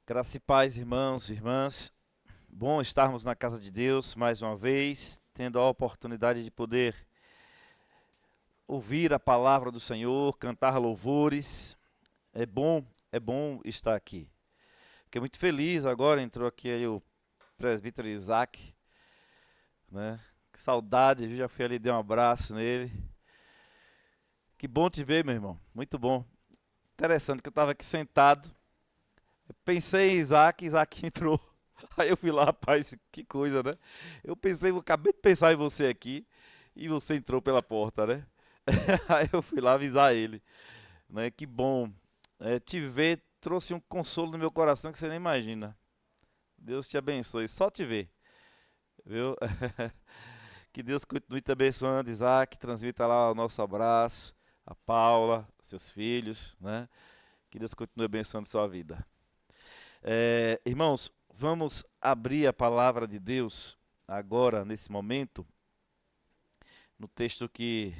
Graça e paz, irmãos e irmãs. Bom estarmos na casa de Deus mais uma vez, tendo a oportunidade de poder ouvir a palavra do Senhor, cantar louvores. É bom estar aqui. Fiquei muito feliz agora, entrou aqui aí o presbítero Isaac, né? Que saudade, eu já fui ali, dei um abraço nele. Que bom te ver, meu irmão, muito bom. Interessante que eu estava aqui sentado, eu pensei em Isaac, Isaac entrou. Aí eu fui lá, rapaz, que coisa, né? Eu acabei de pensar em você aqui e você entrou pela porta, né? Aí eu fui lá avisar ele, né? Que bom. Te ver trouxe um consolo no meu coração que você nem imagina. Deus te abençoe, só te ver, viu? Que Deus continue te abençoando, Isaac. Transmita lá o nosso abraço, a Paula, seus filhos, né? Que Deus continue abençoando sua vida. Irmãos, vamos abrir a palavra de Deus agora, nesse momento, no texto que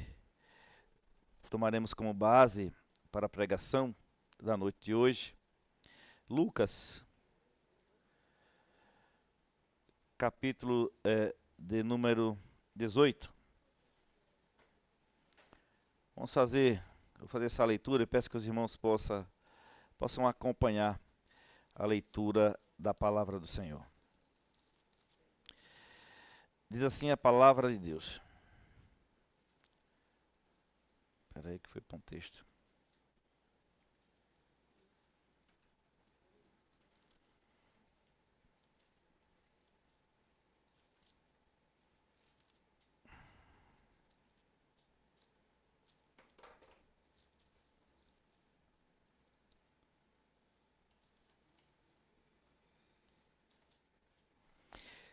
tomaremos como base para a pregação da noite de hoje. Lucas, capítulo de número 18. Vou fazer essa leitura e peço que os irmãos possam acompanhar a leitura da palavra do Senhor. Diz assim a palavra de Deus. Espera aí que foi para um texto.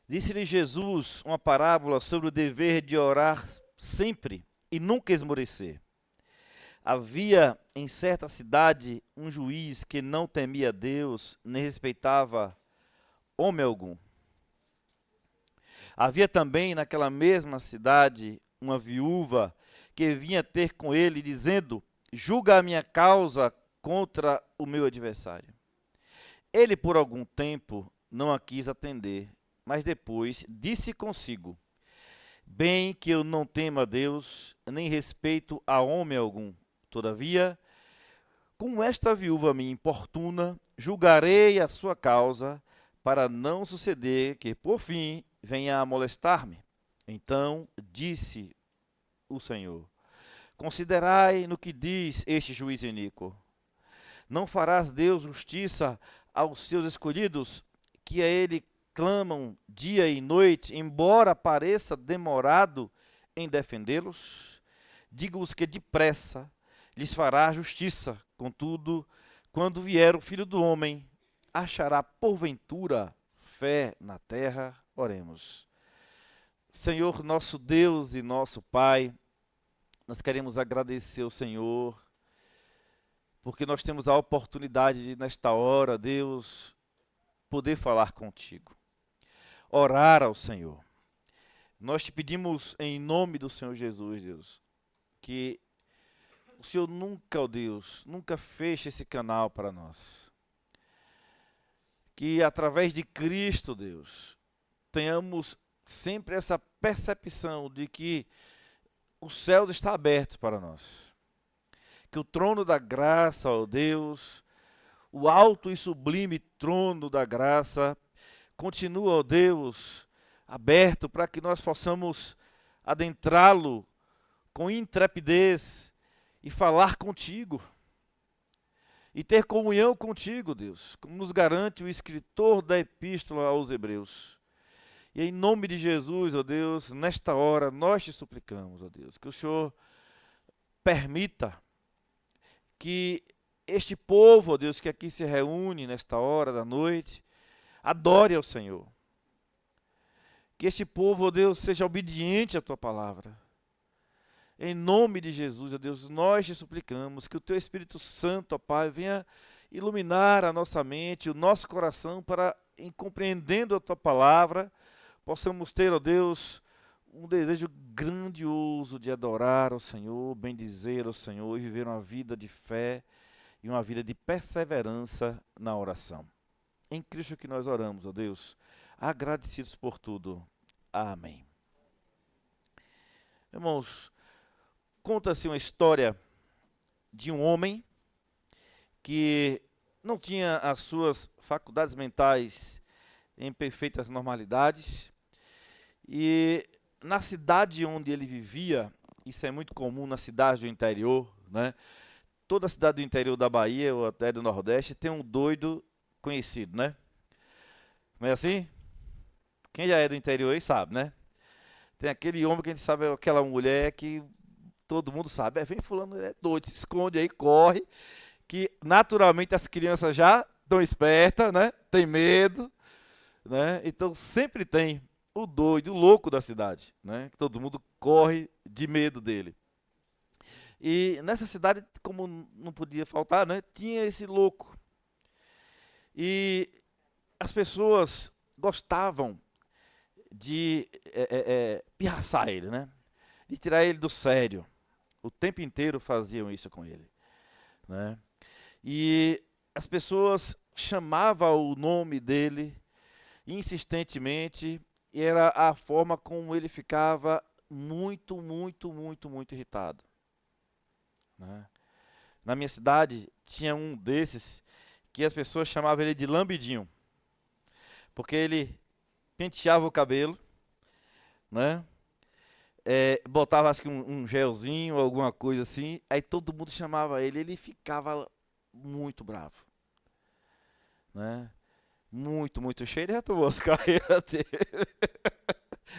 Disse-lhe Jesus uma parábola sobre o dever de orar sempre e nunca esmorecer. Havia em certa cidade um juiz que não temia Deus, nem respeitava homem algum. Havia também naquela mesma cidade uma viúva que vinha ter com ele, dizendo: julga a minha causa contra o meu adversário. Ele, por algum tempo, não a quis atender, mas depois disse consigo: bem que eu não temo a Deus, nem respeito a homem algum. Todavia, como esta viúva me importuna, julgarei a sua causa, para não suceder que, por fim, venha a molestar-me. Então disse o Senhor: considerai no que diz este juiz iníquo. Não farás Deus justiça aos seus escolhidos, que a ele clamam dia e noite, embora pareça demorado em defendê-los? Digo-vos que depressa lhes fará justiça. Contudo, quando vier o Filho do Homem, achará porventura fé na terra? Oremos. Senhor, nosso Deus e nosso Pai, nós queremos agradecer ao Senhor, porque nós temos a oportunidade de, nesta hora, Deus, poder falar contigo, orar ao Senhor. Nós te pedimos em nome do Senhor Jesus, Deus, que o Senhor nunca, ó Deus, nunca feche esse canal para nós. Que através de Cristo, Deus, tenhamos sempre essa percepção de que o céu está aberto para nós. Que o trono da graça, ó Deus, o alto e sublime trono da graça, continua, ó Deus, aberto para que nós possamos adentrá-lo com intrepidez e falar contigo. E ter comunhão contigo, Deus, como nos garante o escritor da epístola aos Hebreus. E em nome de Jesus, ó Deus, nesta hora nós te suplicamos, ó Deus, que o Senhor permita que este povo, ó Deus, que aqui se reúne nesta hora da noite, adore ao Senhor. Que este povo, ó Deus, seja obediente à tua palavra. Em nome de Jesus, ó Deus, nós te suplicamos que o teu Espírito Santo, ó Pai, venha iluminar a nossa mente, o nosso coração, para, em compreendendo a tua palavra, possamos ter, ó Deus, um desejo grandioso de adorar ao Senhor, bendizer ao Senhor e viver uma vida de fé e uma vida de perseverança na oração. em Cristo que nós oramos, ó Deus, agradecidos por tudo. Amém. Irmãos, conta-se uma história de um homem que não tinha as suas faculdades mentais em perfeitas normalidades, e na cidade onde ele vivia, isso é muito comum na cidade do interior, né? Toda cidade do interior da Bahia ou até do Nordeste tem um doido conhecido, né? Não é assim? Quem já é do interior aí sabe, né? Tem aquele homem que a gente sabe, aquela mulher que todo mundo sabe. Vem fulano, ele é doido, se esconde aí, corre. Que naturalmente as crianças já estão espertas, né? Tem medo, né? Então sempre tem o doido, o louco da cidade, né? Que todo mundo corre de medo dele. E nessa cidade, como não podia faltar, né? Tinha esse louco. E as pessoas gostavam de pirraçar ele, né? De tirar ele do sério. O tempo inteiro faziam isso com ele, né? E as pessoas chamavam o nome dele insistentemente, e era a forma como ele ficava muito, muito, muito, muito irritado, né? Na minha cidade tinha um desses que as pessoas chamavam ele de lambidinho, porque ele penteava o cabelo, né? Botava acho que um gelzinho, alguma coisa assim, aí todo mundo chamava ele ficava muito bravo, né? Muito, muito cheio, ele já tomou as carreiras dele.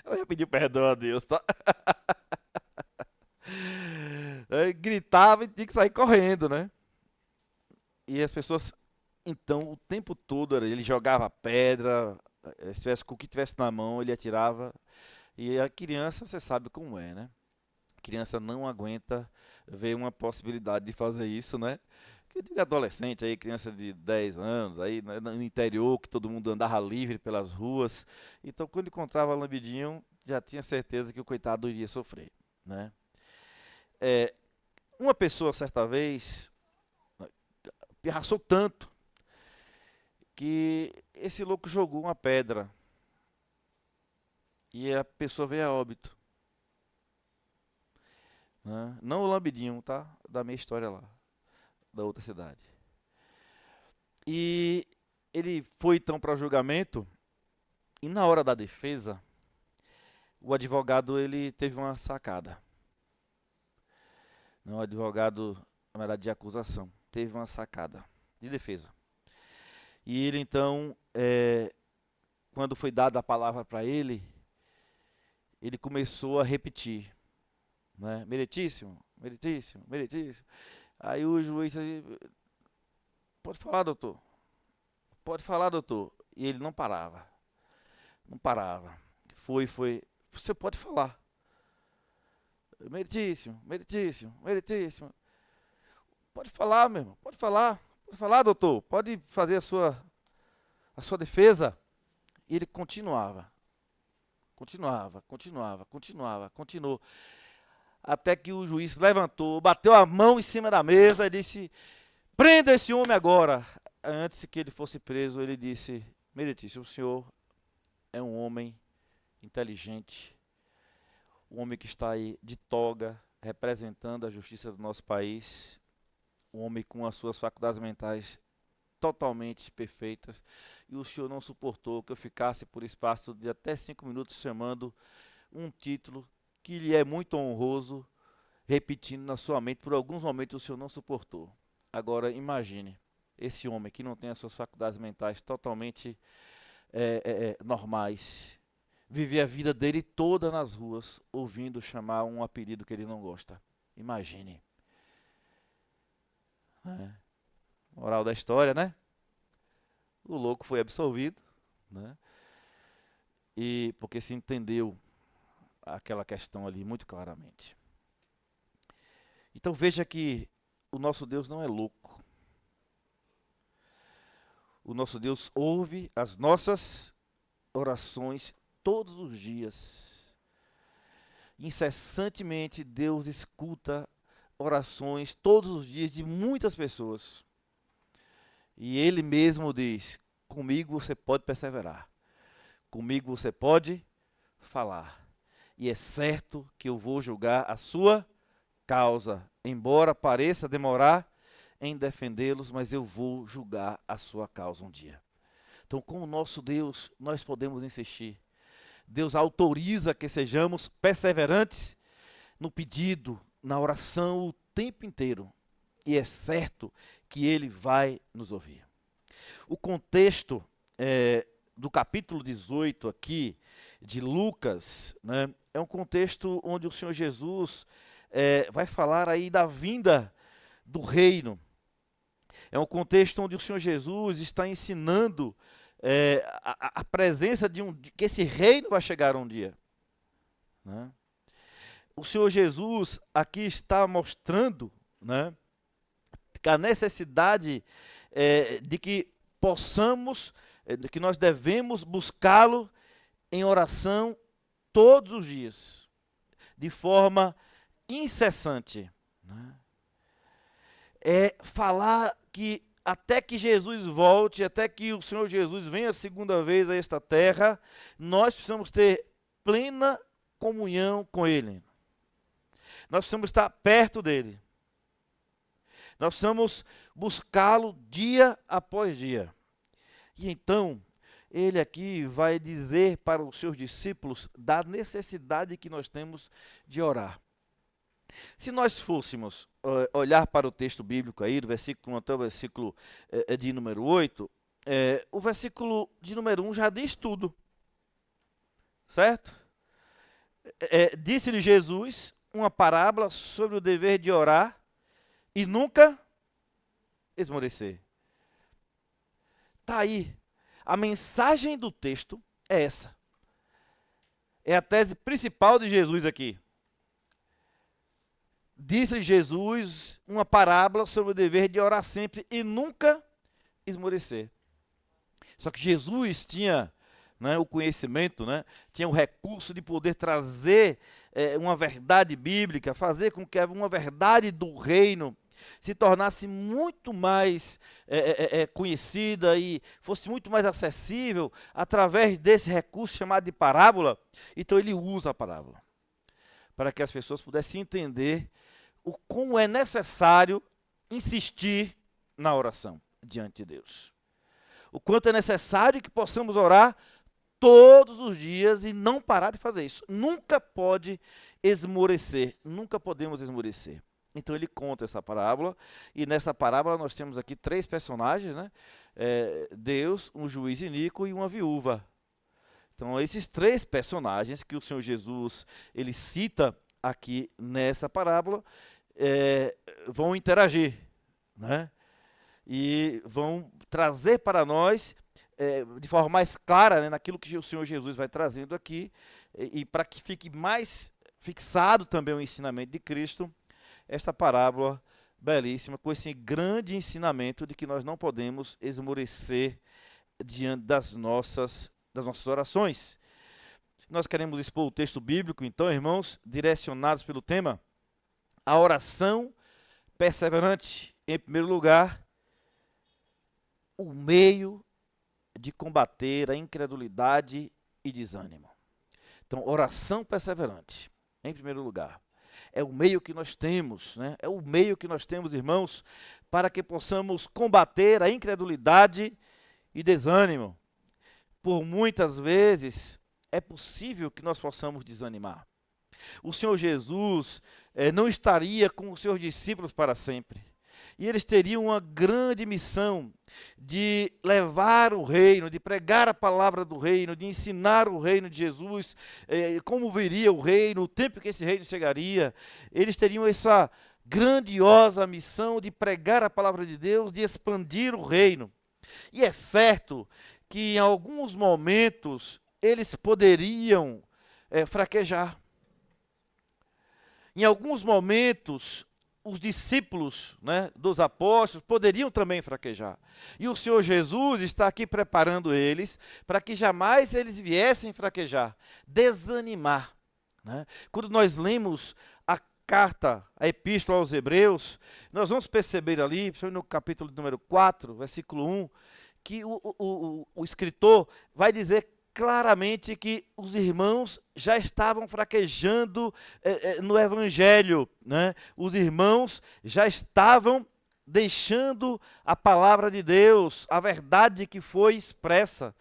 Eu já pedi perdão a Deus, tá? Aí gritava e tinha que sair correndo, né? E as pessoas, então, o tempo todo, ele jogava pedra, se tivesse, com o que tivesse na mão, ele atirava. E a criança, você sabe como é, né? A criança não aguenta ver uma possibilidade de fazer isso, né? Que eu digo adolescente aí, criança de 10 anos, aí né, no interior, que todo mundo andava livre pelas ruas. Então, quando encontrava lambidinho, já tinha certeza que o coitado iria sofrer, né? Uma pessoa, certa vez, pirraçou tanto que esse louco jogou uma pedra e a pessoa veio a óbito, né? Não o lambidinho, tá? Da minha história lá, da outra cidade. E ele foi então para julgamento, e na hora da defesa, o advogado ele teve uma sacada. Não, o advogado, na verdade, de acusação, teve uma sacada de defesa. E ele então, quando foi dada a palavra para ele, ele começou a repetir, né? Meritíssimo, meritíssimo, meritíssimo. Aí o juiz disse, pode falar, doutor. Pode falar, doutor. E ele não parava. Não parava. Foi. Você pode falar. Meritíssimo, meritíssimo, meritíssimo. Pode falar, meu irmão. Pode falar. Pode falar, doutor. Pode fazer a sua defesa. E ele continuava. Continuou. Até que o juiz levantou, bateu a mão em cima da mesa e disse, prenda esse homem agora. Antes que ele fosse preso, ele disse, meritíssimo, o senhor é um homem inteligente, um homem que está aí de toga, representando a justiça do nosso país, um homem com as suas faculdades mentais totalmente perfeitas, e o senhor não suportou que eu ficasse por espaço de até 5 minutos chamando um título que lhe é muito honroso, repetindo na sua mente, por alguns momentos o senhor não suportou. Agora imagine, esse homem que não tem as suas faculdades mentais totalmente normais, viver a vida dele toda nas ruas, ouvindo chamar um apelido que ele não gosta. Imagine. Moral da história, né? O louco foi absolvido, né? E porque se entendeu aquela questão ali muito claramente. Então veja que o nosso Deus não é louco. O nosso Deus ouve as nossas orações todos os dias. Incessantemente Deus escuta orações todos os dias de muitas pessoas. E Ele mesmo diz, comigo você pode perseverar. Comigo você pode falar. E é certo que eu vou julgar a sua causa. Embora pareça demorar em defendê-los, mas eu vou julgar a sua causa um dia. Então, com o nosso Deus, nós podemos insistir. Deus autoriza que sejamos perseverantes no pedido, na oração o tempo inteiro. E é certo que Ele vai nos ouvir. O contexto do capítulo 18 aqui, de Lucas, né, é um contexto onde o Senhor Jesus vai falar aí da vinda do reino. É um contexto onde o Senhor Jesus está ensinando a presença que esse reino vai chegar um dia. Né? O Senhor Jesus aqui está mostrando, né, que a necessidade de que possamos, de que nós devemos buscá-lo em oração todos os dias, de forma incessante. Né? É falar que até que Jesus volte, até que o Senhor Jesus venha a segunda vez a esta terra, nós precisamos ter plena comunhão com Ele. Nós precisamos estar perto dEle. Nós precisamos buscá-lo dia após dia. E então, Ele aqui vai dizer para os seus discípulos da necessidade que nós temos de orar. Se nós fôssemos olhar para o texto bíblico aí, do versículo 1 até o versículo de número 8, o versículo de número 1 já diz tudo. Certo? Disse-lhe Jesus uma parábola sobre o dever de orar e nunca esmorecer. Está aí. A mensagem do texto é essa. É a tese principal de Jesus aqui. Disse-lhe Jesus uma parábola sobre o dever de orar sempre e nunca esmorecer. Só que Jesus tinha, né, o conhecimento, né, tinha o recurso de poder trazer uma verdade bíblica, fazer com que uma verdade do reino se tornasse muito mais conhecida e fosse muito mais acessível através desse recurso chamado de parábola. Então ele usa a parábola para que as pessoas pudessem entender como é necessário insistir na oração diante de Deus. O quanto é necessário que possamos orar todos os dias e não parar de fazer isso. Nunca pode esmorecer, nunca podemos esmorecer. Então ele conta essa parábola, e nessa parábola nós temos aqui 3 personagens, né? Deus, um juiz iníquo e uma viúva. Então esses 3 personagens que o Senhor Jesus ele cita aqui nessa parábola vão interagir, né? E vão trazer para nós de forma mais clara, né, naquilo que o Senhor Jesus vai trazendo aqui, e para que fique mais fixado também o ensinamento de Cristo, esta parábola belíssima, com esse grande ensinamento de que nós não podemos esmorecer diante das nossas orações. Nós queremos expor o texto bíblico, então, irmãos, direcionados pelo tema, a oração perseverante. Em primeiro lugar, o meio de combater a incredulidade e desânimo. Então, oração perseverante, em primeiro lugar. É o meio que nós temos, né? É o meio que nós temos, irmãos, para que possamos combater a incredulidade e desânimo. Por muitas vezes, é possível que nós possamos desanimar. O Senhor Jesus não estaria com os seus discípulos para sempre. E eles teriam uma grande missão de levar o reino, de pregar a palavra do reino, de ensinar o reino de Jesus, como viria o reino, o tempo que esse reino chegaria. Eles teriam essa grandiosa missão de pregar a palavra de Deus, de expandir o reino. E é certo que em alguns momentos eles poderiam fraquejar. Em alguns momentos, os discípulos, né, dos apóstolos poderiam também fraquejar. E o Senhor Jesus está aqui preparando eles para que jamais eles viessem fraquejar, desanimar. Né? Quando nós lemos a carta, a epístola aos Hebreus, nós vamos perceber ali, principalmente no capítulo número 4, versículo 1, que o escritor vai dizer claramente que os irmãos já estavam fraquejando no evangelho, né? Os irmãos já estavam deixando a palavra de Deus, a verdade que foi expressa.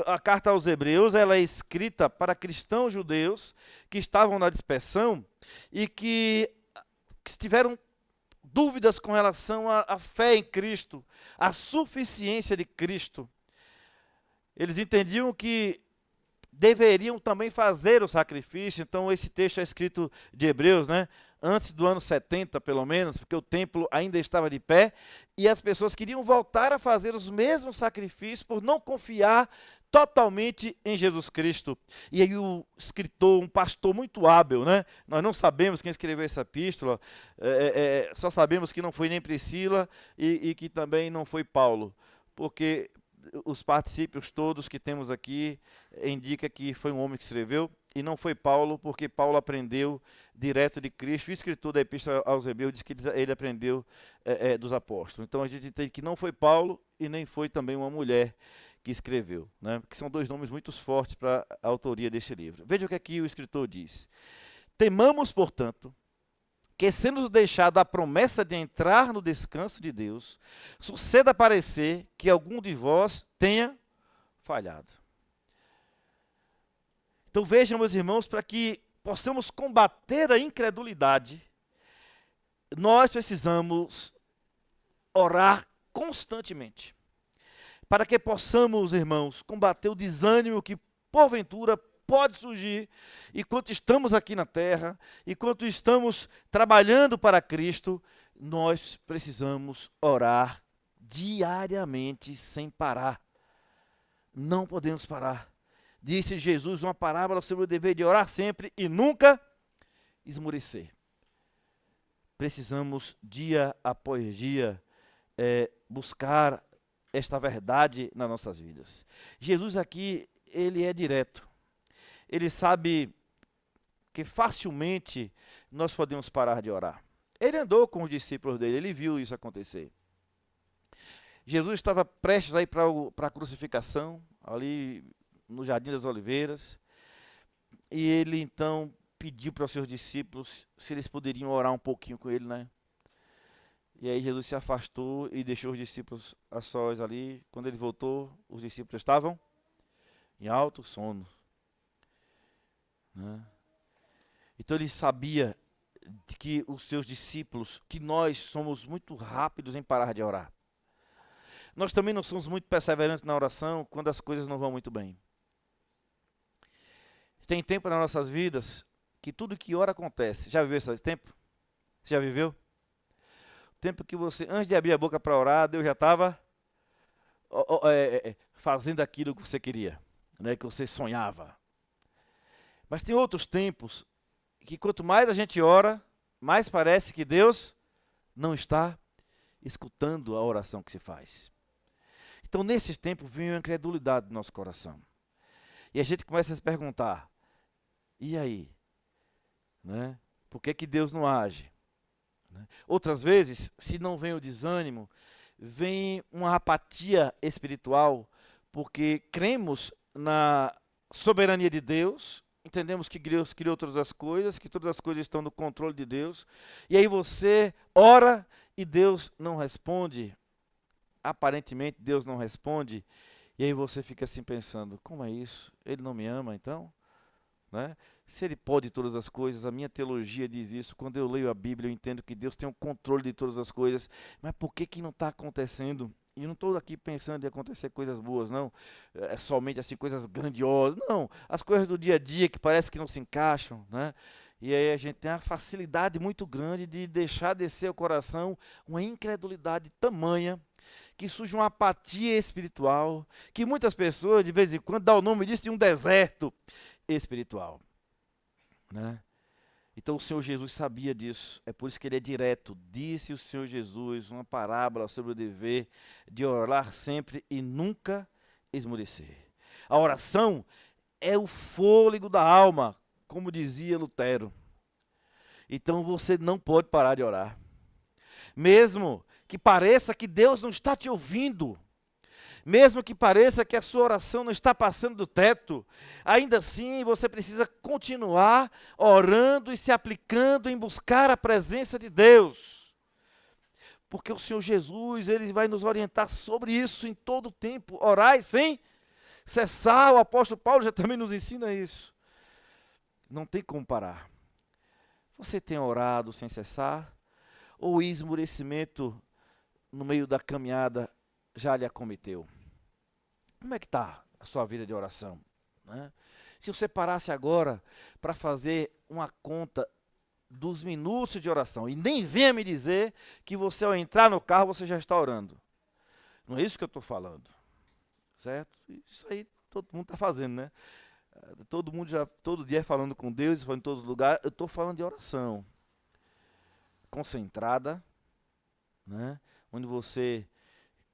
A carta aos Hebreus, ela é escrita para cristãos judeus que estavam na dispersão e que tiveram dúvidas com relação à fé em Cristo, à suficiência de Cristo. Eles entendiam que deveriam também fazer o sacrifício. Então esse texto é escrito de Hebreus, né? Antes do ano 70, pelo menos, porque o templo ainda estava de pé, e as pessoas queriam voltar a fazer os mesmos sacrifícios por não confiar totalmente em Jesus Cristo. E aí o escritor, um pastor muito hábil, né? Nós não sabemos quem escreveu essa epístola, só sabemos que não foi nem Priscila e que também não foi Paulo, porque os particípios todos que temos aqui indica que foi um homem que escreveu e não foi Paulo, porque Paulo aprendeu direto de Cristo. O escritor da Epístola aos Hebreus diz que ele aprendeu dos apóstolos. Então a gente entende que não foi Paulo e nem foi também uma mulher que escreveu, né? Que são dois nomes muito fortes para a autoria deste livro. Veja o que aqui o escritor diz: temamos, portanto, que sendo deixado a promessa de entrar no descanso de Deus, suceda parecer que algum de vós tenha falhado. Então vejam, meus irmãos, para que possamos combater a incredulidade, nós precisamos orar constantemente. Para que possamos, irmãos, combater o desânimo que porventura pode surgir enquanto estamos aqui na terra, enquanto estamos trabalhando para Cristo, nós precisamos orar diariamente sem parar. Não podemos parar. Disse Jesus uma parábola sobre o dever de orar sempre e nunca esmorecer. Precisamos dia após dia buscar esta verdade nas nossas vidas. Jesus aqui, ele é direto. Ele sabe que facilmente nós podemos parar de orar. Ele andou com os discípulos dele, ele viu isso acontecer. Jesus estava prestes a ir para a crucificação, ali no Jardim das Oliveiras, e ele então pediu para os seus discípulos se eles poderiam orar um pouquinho com ele, né? E aí Jesus se afastou e deixou os discípulos a sós ali. Quando ele voltou, os discípulos estavam em alto sono. Então ele sabia que os seus discípulos, que nós somos muito rápidos em parar de orar. Nós também não somos muito perseverantes na oração quando as coisas não vão muito bem. Tem tempo nas nossas vidas que tudo que ora acontece. Já viveu esse tempo? Você já viveu? O tempo que você, antes de abrir a boca para orar, Deus já estava fazendo aquilo que você queria, né, que você sonhava. Mas tem outros tempos que quanto mais a gente ora, mais parece que Deus não está escutando a oração que se faz. Então, nesses tempos, vem a incredulidade do nosso coração. E a gente começa a se perguntar, e aí? Né? Por que Deus não age? Né? Outras vezes, se não vem o desânimo, vem uma apatia espiritual, porque cremos na soberania de Deus, entendemos que Deus criou todas as coisas, que todas as coisas estão no controle de Deus, e aí você ora e Deus não responde, aparentemente Deus não responde, e aí você fica assim pensando, como é isso? Ele não me ama então? Né? Se ele pode todas as coisas, a minha teologia diz isso, quando eu leio a Bíblia eu entendo que Deus tem o controle de todas as coisas, mas por que não está acontecendo? E eu não estou aqui pensando em acontecer coisas boas, não, somente assim coisas grandiosas, não, as coisas do dia a dia que parece que não se encaixam, né? E aí a gente tem a facilidade muito grande de deixar descer o coração uma incredulidade tamanha, que surge uma apatia espiritual, que muitas pessoas de vez em quando dão o nome disso de um deserto espiritual, né? Então o Senhor Jesus sabia disso, é por isso que ele é direto. Disse o Senhor Jesus uma parábola sobre o dever de orar sempre e nunca esmorecer. A oração é o fôlego da alma, como dizia Lutero. Então você não pode parar de orar. Mesmo que pareça que Deus não está te ouvindo, Mesmo que pareça que a sua oração não está passando do teto, ainda assim você precisa continuar orando e se aplicando em buscar a presença de Deus. Porque o Senhor Jesus, Ele vai nos orientar sobre isso em todo o tempo. Orai sem cessar, o apóstolo Paulo já também nos ensina isso. Não tem como parar. Você tem orado sem cessar? Ou o esmorecimento no meio da caminhada já lhe acometeu? Como é que está a sua vida de oração? Né? Se você parasse agora para fazer uma conta dos minutos de oração, e nem venha me dizer que você, ao entrar no carro, você já está orando. Não é isso que eu estou falando. Certo? Isso aí todo mundo está fazendo, né? Todo mundo já, todo dia falando com Deus, falando em todos os lugares. Eu estou falando de oração concentrada, né? Onde você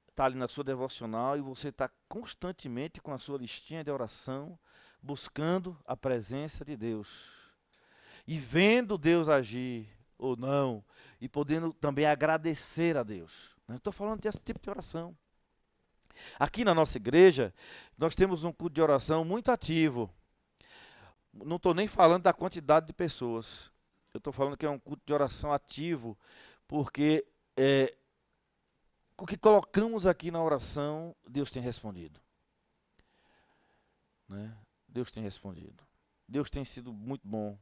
está ali na sua devocional e você está constantemente com a sua listinha de oração, buscando a presença de Deus e vendo Deus agir ou não, e podendo também agradecer a Deus. Estou falando desse tipo de oração. Aqui na nossa igreja, nós temos um culto de oração muito ativo. Não estou nem falando da quantidade de pessoas. Eu estou falando que é um culto de oração ativo, porque o que colocamos aqui na oração, Deus tem respondido. Né? Deus tem respondido. Deus tem sido muito bom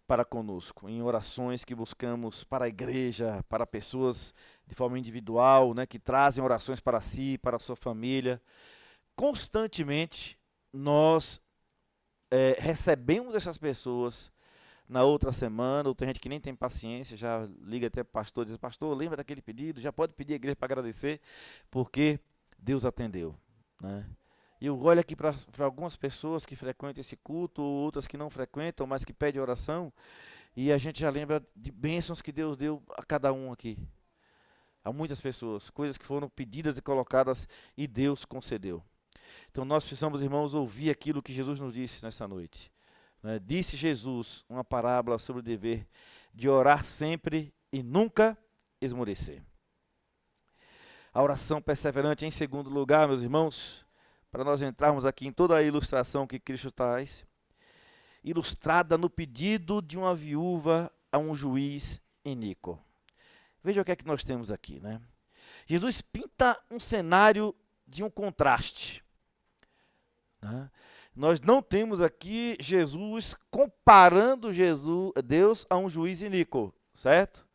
para conosco, em orações que buscamos para a igreja, para pessoas de forma individual, né, que trazem orações para si, para a sua família. Constantemente nós recebemos essas pessoas na outra semana, ou tem gente que nem tem paciência, já liga até para o pastor e diz: pastor, lembra daquele pedido? Já pode pedir a igreja para agradecer, porque Deus atendeu. Né? E eu olho aqui para algumas pessoas que frequentam esse culto, ou outras que não frequentam, mas que pedem oração, e a gente já lembra de bênçãos que Deus deu a cada um aqui. A muitas pessoas, coisas que foram pedidas e colocadas e Deus concedeu. Então nós precisamos, irmãos, ouvir aquilo que Jesus nos disse nessa noite. Né? Disse Jesus uma parábola sobre o dever de orar sempre e nunca esmorecer. A oração perseverante, em segundo lugar, meus irmãos, para nós entrarmos aqui em toda a ilustração que Cristo traz, ilustrada no pedido de uma viúva a um juiz iníquo. Veja o que é que nós temos aqui, né? Jesus pinta um cenário de um contraste. Né? Nós não temos aqui Jesus comparando Deus a um juiz iníquo, certo?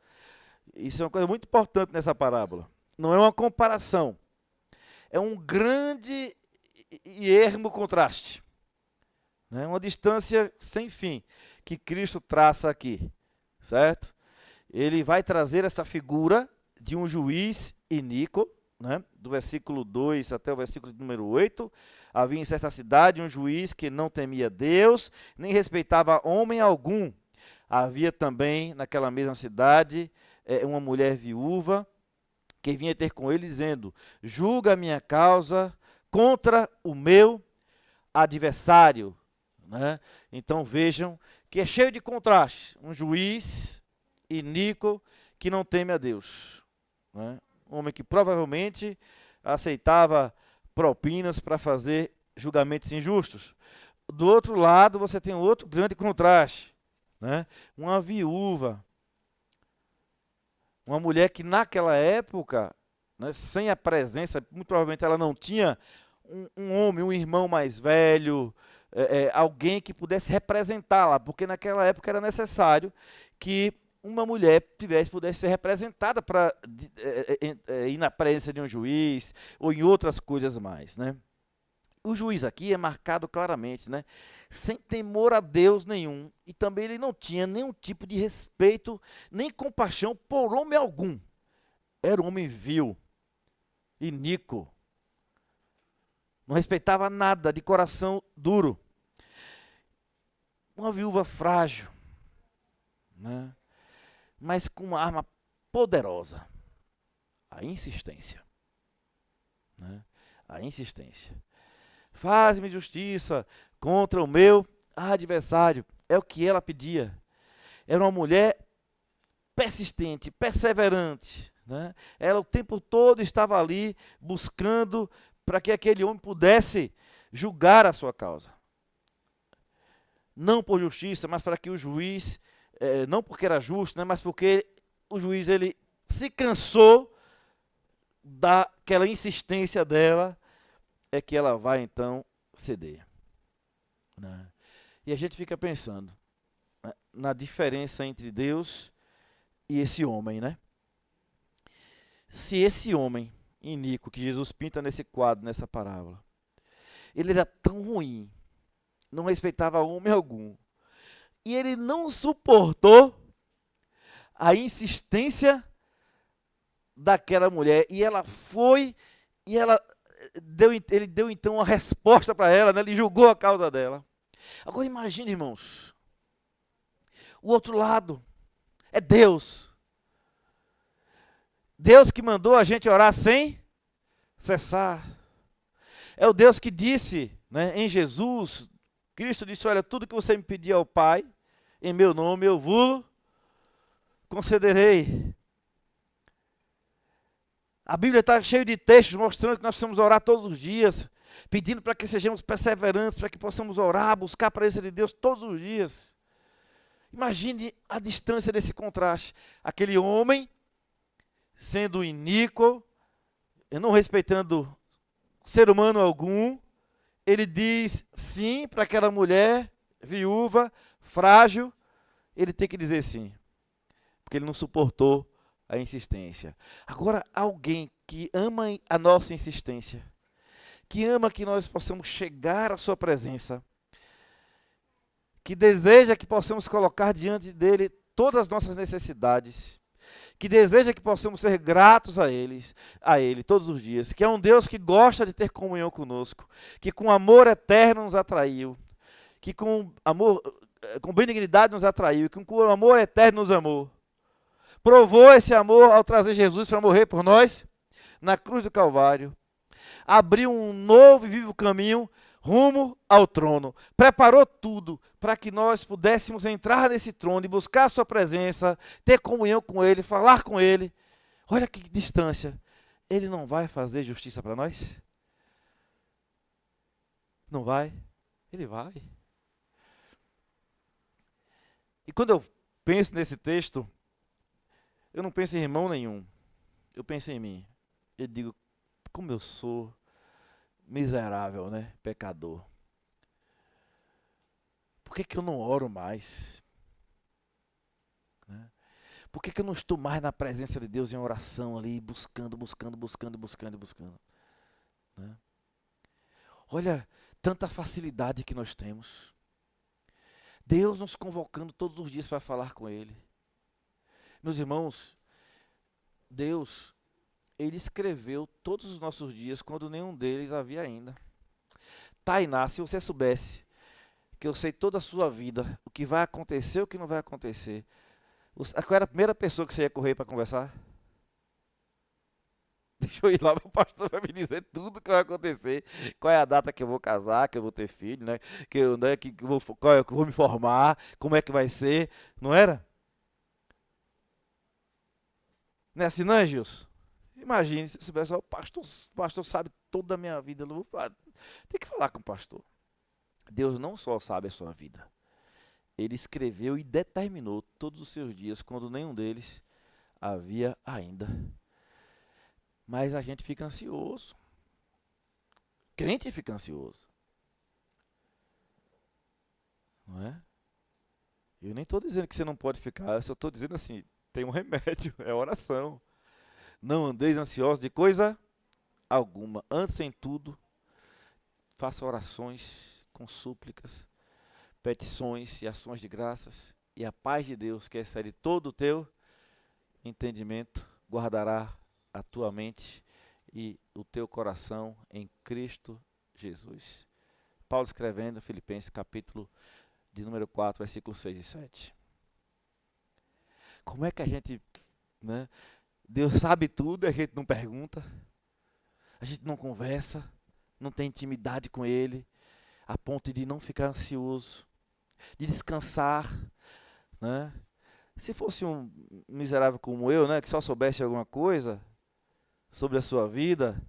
Isso é uma coisa muito importante nessa parábola. Não é uma comparação. É um grande e ermo contraste. Né? Uma distância sem fim que Cristo traça aqui, certo? Ele vai trazer essa figura de um juiz iníquo, né? Do versículo 2 até o versículo número 8. Havia em certa cidade um juiz que não temia Deus, nem respeitava homem algum. Havia também naquela mesma cidade uma mulher viúva que vinha ter com ele dizendo: julga a minha causa contra o meu adversário. Né? Então vejam que é cheio de contrastes. Um juiz iníquo que não teme a Deus. Né? Um homem que provavelmente aceitava propinas para fazer julgamentos injustos. Do outro lado, você tem outro grande contraste. Né? Uma viúva. Uma mulher que naquela época, né, sem a presença, muito provavelmente ela não tinha um homem, um irmão mais velho, alguém que pudesse representá-la, porque naquela época era necessário que uma mulher pudesse ser representada para ir na presença de um juiz ou em outras coisas mais. Né? O juiz aqui é marcado claramente, né? Sem temor a Deus nenhum, e também ele não tinha nenhum tipo de respeito, nem compaixão por homem algum. Era um homem vil, iníquo, não respeitava nada, de coração duro. Uma viúva frágil, né? Mas com uma arma poderosa, a insistência. Né? A insistência. Faz-me justiça contra o meu adversário. É o que ela pedia. Era uma mulher persistente, perseverante. Né? Ela o tempo todo estava ali buscando para que aquele homem pudesse julgar a sua causa. Não por justiça, mas para que o juiz, não porque era justo, né, mas porque o juiz ele se cansou daquela insistência dela, é que ela vai então ceder. Né? E a gente fica pensando, né, na diferença entre Deus e esse homem, né? Se esse homem iníquo que Jesus pinta nesse quadro, nessa parábola, ele era tão ruim, não respeitava homem algum, e ele não suportou a insistência daquela mulher, e ela foi, e ele deu então uma resposta para ela, né? Ele julgou a causa dela. Agora imagine, irmãos, o outro lado é Deus. Deus que mandou a gente orar sem cessar. É o Deus que disse, né, em Jesus, Cristo disse, olha, tudo que você me pedir ao Pai, em meu nome eu vou concederei. A Bíblia está cheia de textos mostrando que nós precisamos orar todos os dias, pedindo para que sejamos perseverantes, para que possamos orar, buscar a presença de Deus todos os dias. Imagine a distância desse contraste. Aquele homem, sendo iníquo, não respeitando ser humano algum, ele diz sim para aquela mulher viúva, frágil, ele tem que dizer sim, porque ele não suportou a insistência. Agora, alguém que ama a nossa insistência, que ama que nós possamos chegar à sua presença, que deseja que possamos colocar diante dele todas as nossas necessidades, que deseja que possamos ser gratos a ele todos os dias, que é um Deus que gosta de ter comunhão conosco, que com amor eterno nos atraiu, que com benignidade nos atraiu, que com amor eterno nos amou. Provou esse amor ao trazer Jesus para morrer por nós na cruz do Calvário. Abriu um novo e vivo caminho rumo ao trono. Preparou tudo para que nós pudéssemos entrar nesse trono e buscar a sua presença, ter comunhão com ele, falar com ele. Olha que distância. Ele não vai fazer justiça para nós? Não vai? Ele vai. E quando eu penso nesse texto, eu não penso em irmão nenhum. Eu penso em mim. Eu digo, como eu sou miserável, né? Pecador. Por que eu não oro mais? Né? Por que eu não estou mais na presença de Deus em oração ali, buscando? Né? Olha, tanta facilidade que nós temos. Deus nos convocando todos os dias para falar com Ele. Meus irmãos, Deus, Ele escreveu todos os nossos dias quando nenhum deles havia ainda. Tainá, se você soubesse que eu sei toda a sua vida, o que vai acontecer, o que não vai acontecer, qual era a primeira pessoa que você ia correr para conversar? Deixa eu ir lá, meu pastor vai me dizer tudo o que vai acontecer, qual é a data que eu vou casar, que eu vou ter filho, né? Que eu vou me formar, como é que vai ser, não era? Não é assim, não é, Gilson? Imagine se esse pessoal, o pastor sabe toda a minha vida. Eu não vou falar. Tem que falar com o pastor. Deus não só sabe a sua vida. Ele escreveu e determinou todos os seus dias, quando nenhum deles havia ainda. Mas a gente fica ansioso. Crente fica ansioso. Não é? Eu nem estou dizendo que você não pode ficar, eu só estou dizendo assim, tem um remédio, é oração. Não andeis ansiosos de coisa alguma. Antes em tudo, faça orações com súplicas, petições e ações de graças. E a paz de Deus, que excede todo o teu entendimento, guardará a tua mente e o teu coração em Cristo Jesus. Paulo escrevendo, Filipenses capítulo de número 4, versículos 6 e 7. Como é que a gente, né? Deus sabe tudo, a gente não pergunta, a gente não conversa, não tem intimidade com Ele, a ponto de não ficar ansioso, de descansar, né? Se fosse um miserável como eu, né, que só soubesse alguma coisa sobre a sua vida,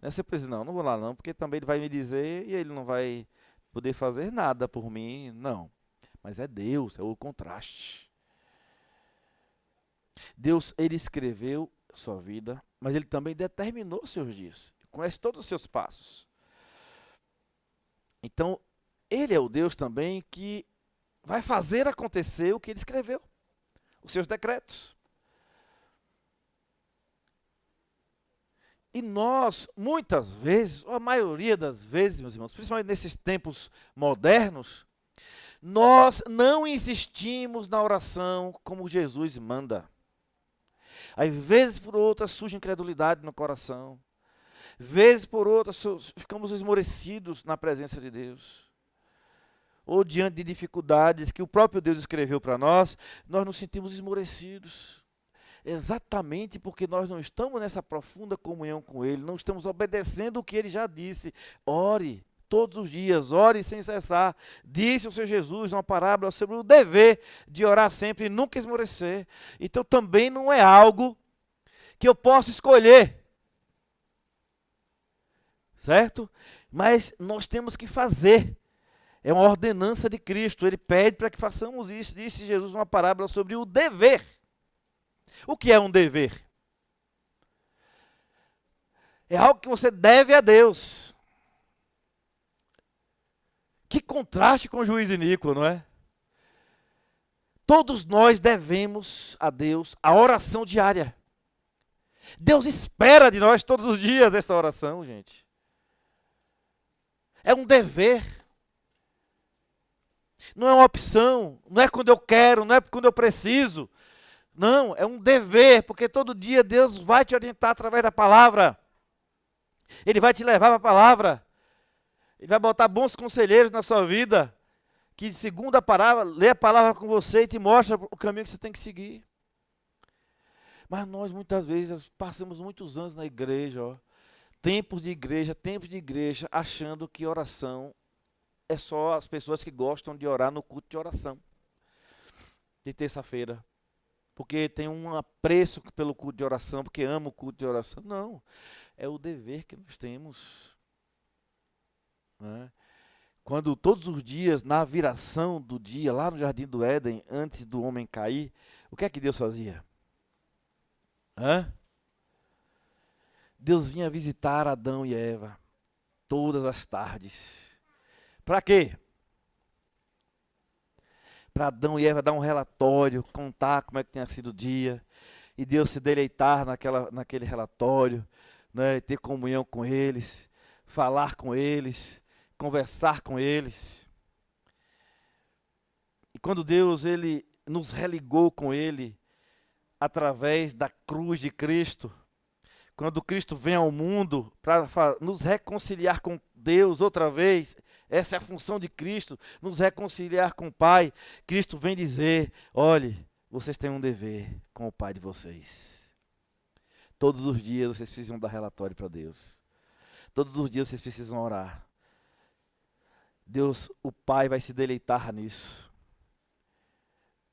Não é você pensa, não vou lá não, porque também ele vai me dizer e ele não vai poder fazer nada por mim, não. Mas é Deus, é o contraste. Deus, ele escreveu sua vida, mas ele também determinou seus dias. Conhece todos os seus passos. Então, ele é o Deus também que vai fazer acontecer o que ele escreveu, os seus decretos. E nós, muitas vezes, ou a maioria das vezes, meus irmãos, principalmente nesses tempos modernos, nós não insistimos na oração como Jesus manda. Às vezes por outras surge incredulidade no coração. Vezes por outras ficamos esmorecidos na presença de Deus. Ou diante de dificuldades que o próprio Deus escreveu para nós nos sentimos esmorecidos. Exatamente porque nós não estamos nessa profunda comunhão com Ele, não estamos obedecendo o que Ele já disse. Ore todos os dias, ore sem cessar. Disse o Senhor Jesus uma parábola sobre o dever de orar sempre e nunca esmorecer. Então também não é algo que eu possa escolher, certo? Mas nós temos que fazer. É uma ordenança de Cristo. Ele pede para que façamos isso. Disse Jesus uma parábola sobre o dever. O que é um dever? É algo que você deve a Deus. Que contraste com o juiz iníquo, não é? Todos nós devemos a Deus a oração diária. Deus espera de nós todos os dias esta oração, gente. É um dever. Não é uma opção, não é quando eu quero, não é quando eu preciso. Não, é um dever, porque todo dia Deus vai te orientar através da palavra. Ele vai te levar para a palavra. Ele vai botar bons conselheiros na sua vida, que segundo a palavra, lê a palavra com você e te mostra o caminho que você tem que seguir. Mas nós muitas vezes passamos muitos anos na igreja, tempos de igreja, achando que oração é só as pessoas que gostam de orar no culto de oração, de terça-feira. Porque tem um apreço pelo culto de oração, porque ama o culto de oração. Não, é o dever que nós temos. Né? Quando todos os dias, na viração do dia, lá no Jardim do Éden, antes do homem cair, o que é que Deus fazia? Deus vinha visitar Adão e Eva todas as tardes. Para quê? Para Adão e Eva dar um relatório, contar como é que tinha sido o dia, e Deus se deleitar naquele relatório, né, ter comunhão com eles, falar com eles, conversar com eles. E quando Deus ele nos religou com Ele, através da cruz de Cristo, quando Cristo vem ao mundo para nos reconciliar com Deus outra vez, essa é a função de Cristo, nos reconciliar com o Pai. Cristo vem dizer, olhe, vocês têm um dever com o Pai de vocês. Todos os dias vocês precisam dar relatório para Deus. Todos os dias vocês precisam orar. Deus, o Pai vai se deleitar nisso.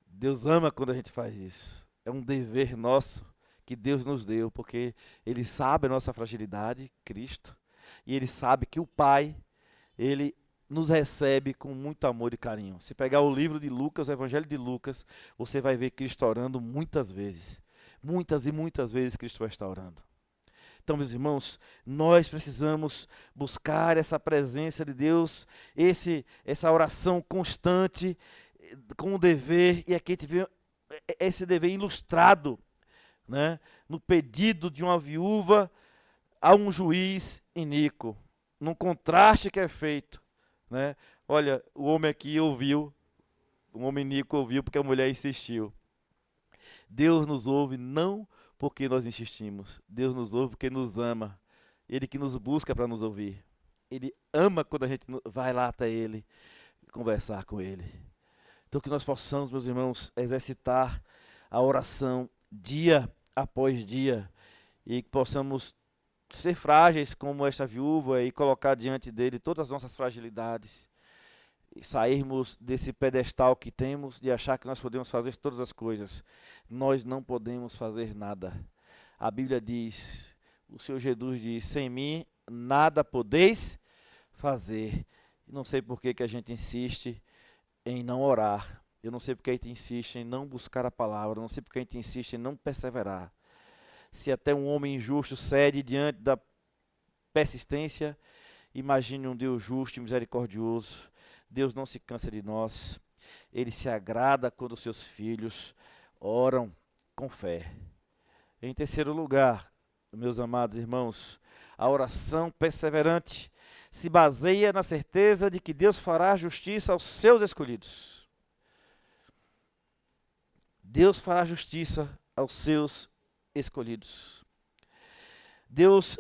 Deus ama quando a gente faz isso. É um dever nosso que Deus nos deu, porque Ele sabe a nossa fragilidade, Cristo, e Ele sabe que o Pai, Ele nos recebe com muito amor e carinho. Se pegar o livro de Lucas, o Evangelho de Lucas, você vai ver Cristo orando muitas vezes. Muitas e muitas vezes Cristo vai estar orando. Então, meus irmãos, nós precisamos buscar essa presença de Deus, essa oração constante, com o dever, e aqui a gente vê esse dever ilustrado, né, no pedido de uma viúva a um juiz iníquo, num contraste que é feito. Né? Olha, o homem aqui ouviu, o homem iníquo ouviu porque a mulher insistiu. Deus nos ouve não porque nós insistimos, Deus nos ouve porque nos ama. Ele que nos busca para nos ouvir. Ele ama quando a gente vai lá até Ele, conversar com Ele. Então que nós possamos, meus irmãos, exercitar a oração dia após dia, e que possamos ser frágeis como esta viúva e colocar diante dele todas as nossas fragilidades, e sairmos desse pedestal que temos de achar que nós podemos fazer todas as coisas. Nós não podemos fazer nada. A Bíblia diz, o Senhor Jesus diz, sem mim nada podeis fazer. Não sei por que a gente insiste em não orar. Eu não sei porque a gente insiste em não buscar a palavra. Eu não sei porque a gente insiste em não perseverar. Se até um homem injusto cede diante da persistência, imagine um Deus justo e misericordioso. Deus não se cansa de nós. Ele se agrada quando os seus filhos oram com fé. Em terceiro lugar, meus amados irmãos, a oração perseverante se baseia na certeza de que Deus fará justiça aos seus escolhidos. Deus fará justiça aos seus escolhidos. Deus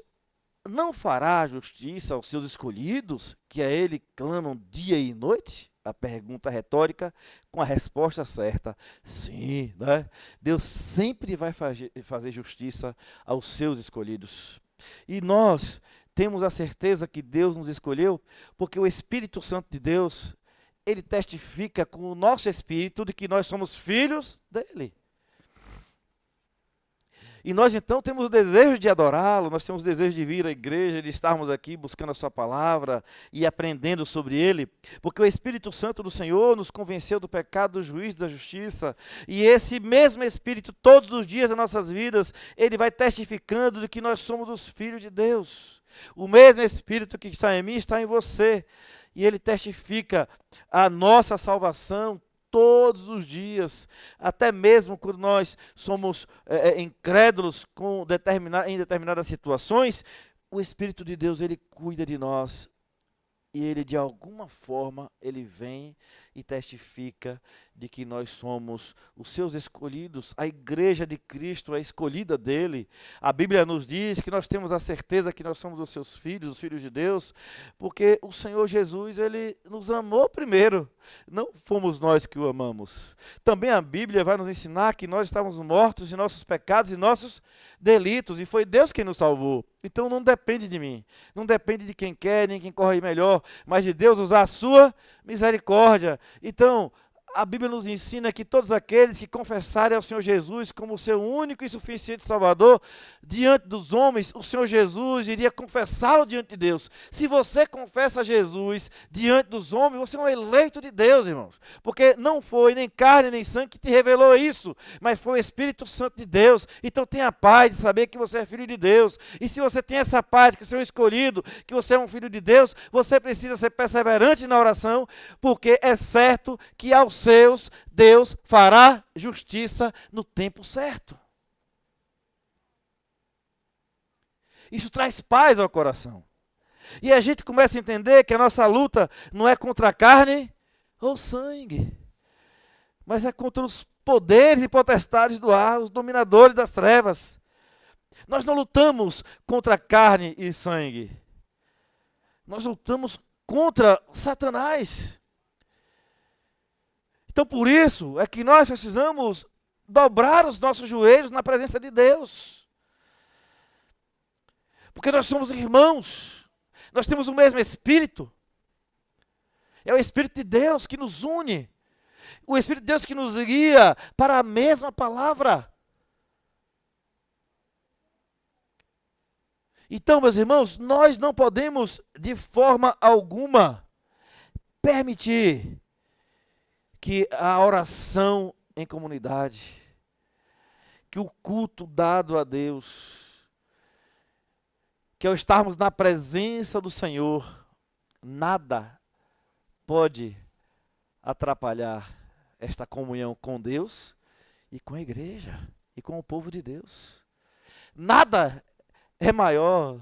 não fará justiça aos seus escolhidos, que a Ele clamam dia e noite? A pergunta retórica com a resposta certa. Sim, né? Deus sempre vai fazer justiça aos seus escolhidos. E nós temos a certeza que Deus nos escolheu, porque o Espírito Santo de Deus, ele testifica com o nosso espírito de que nós somos filhos dele. E nós então temos o desejo de adorá-lo, nós temos o desejo de vir à igreja, de estarmos aqui buscando a sua palavra e aprendendo sobre ele, porque o Espírito Santo do Senhor nos convenceu do pecado, do juízo, da justiça, e esse mesmo Espírito, todos os dias das nossas vidas, ele vai testificando de que nós somos os filhos de Deus. O mesmo Espírito que está em mim está em você, e ele testifica a nossa salvação todos os dias, até mesmo quando nós somos incrédulos em determinadas situações, o Espírito de Deus, ele cuida de nós. E ele, de alguma forma, ele vem e testifica de que nós somos os seus escolhidos. A igreja de Cristo é escolhida dele. A Bíblia nos diz que nós temos a certeza que nós somos os seus filhos, os filhos de Deus, porque o Senhor Jesus, ele nos amou primeiro. Não fomos nós que o amamos. Também a Bíblia vai nos ensinar que nós estávamos mortos em nossos pecados e nossos delitos, e foi Deus quem nos salvou. Então não depende de mim, não depende de quem quer, nem quem corre melhor, mas de Deus usar a sua misericórdia. Então, a Bíblia nos ensina que todos aqueles que confessarem ao Senhor Jesus como seu único e suficiente Salvador, diante dos homens, o Senhor Jesus iria confessá-lo diante de Deus. Se você confessa Jesus diante dos homens, você é um eleito de Deus, irmãos. Porque não foi nem carne nem sangue que te revelou isso, mas foi o Espírito Santo de Deus. Então tenha paz de saber que você é filho de Deus. E se você tem essa paz, que você é um escolhido, que você é um filho de Deus, você precisa ser perseverante na oração, porque é certo que aos seus, Deus fará justiça no tempo certo. Isso traz paz ao coração. E a gente começa a entender que a nossa luta não é contra a carne ou sangue, mas é contra os poderes e potestades do ar, os dominadores das trevas. Nós não lutamos contra carne e sangue. Nós lutamos contra Satanás. Então, por isso é que nós precisamos dobrar os nossos joelhos na presença de Deus. Porque nós somos irmãos, nós temos o mesmo Espírito. É o Espírito de Deus que nos une, o Espírito de Deus que nos guia para a mesma palavra. Então, meus irmãos, nós não podemos de forma alguma permitir que a oração em comunidade, que o culto dado a Deus, que ao estarmos na presença do Senhor, nada pode atrapalhar esta comunhão com Deus e com a igreja e com o povo de Deus. Nada é maior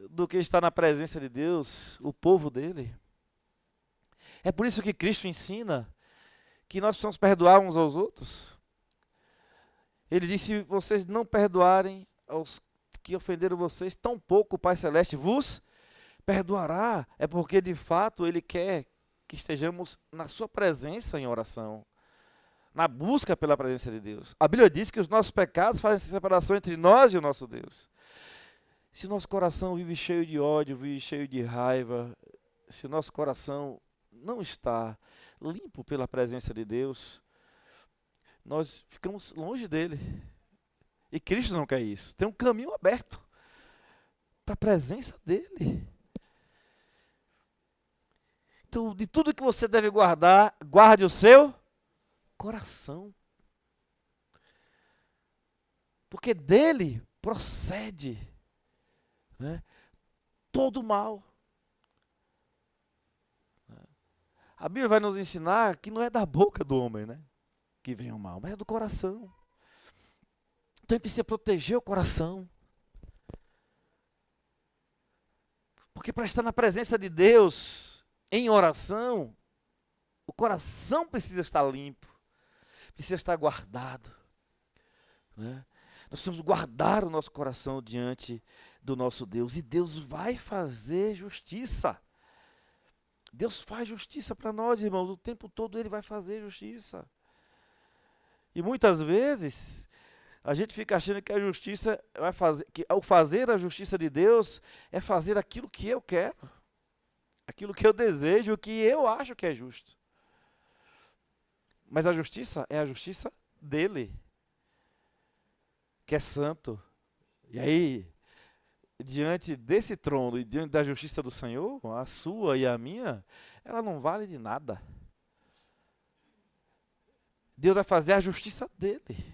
do que estar na presença de Deus, o povo dele. É por isso que Cristo ensina que nós precisamos perdoar uns aos outros. Ele disse: se vocês não perdoarem aos que ofenderam vocês, tampouco o Pai Celeste vos perdoará. É porque de fato Ele quer que estejamos na sua presença em oração, na busca pela presença de Deus. A Bíblia diz que os nossos pecados fazem separação entre nós e o nosso Deus. Se o nosso coração vive cheio de ódio, vive cheio de raiva, se o nosso coração não está limpo pela presença de Deus, nós ficamos longe dele. E Cristo não quer isso. Tem um caminho aberto para a presença dele. Então, de tudo que você deve guardar, guarde o seu coração. Porque dele procede, né, todo o mal. A Bíblia vai nos ensinar que não é da boca do homem, né, que vem o mal, mas é do coração. Então, ele precisa proteger o coração. Porque para estar na presença de Deus, em oração, o coração precisa estar limpo, precisa estar guardado, né? Nós precisamos guardar o nosso coração diante do nosso Deus, e Deus vai fazer justiça. Deus faz justiça para nós, irmãos, o tempo todo Ele vai fazer justiça. E muitas vezes a gente fica achando que a justiça vai fazer, que ao fazer a justiça de Deus é fazer aquilo que eu quero, aquilo que eu desejo, o que eu acho que é justo. Mas a justiça é a justiça dele, que é santo. E aí, diante desse trono e diante da justiça do Senhor, a sua e a minha, ela não vale de nada. Deus vai fazer a justiça dele.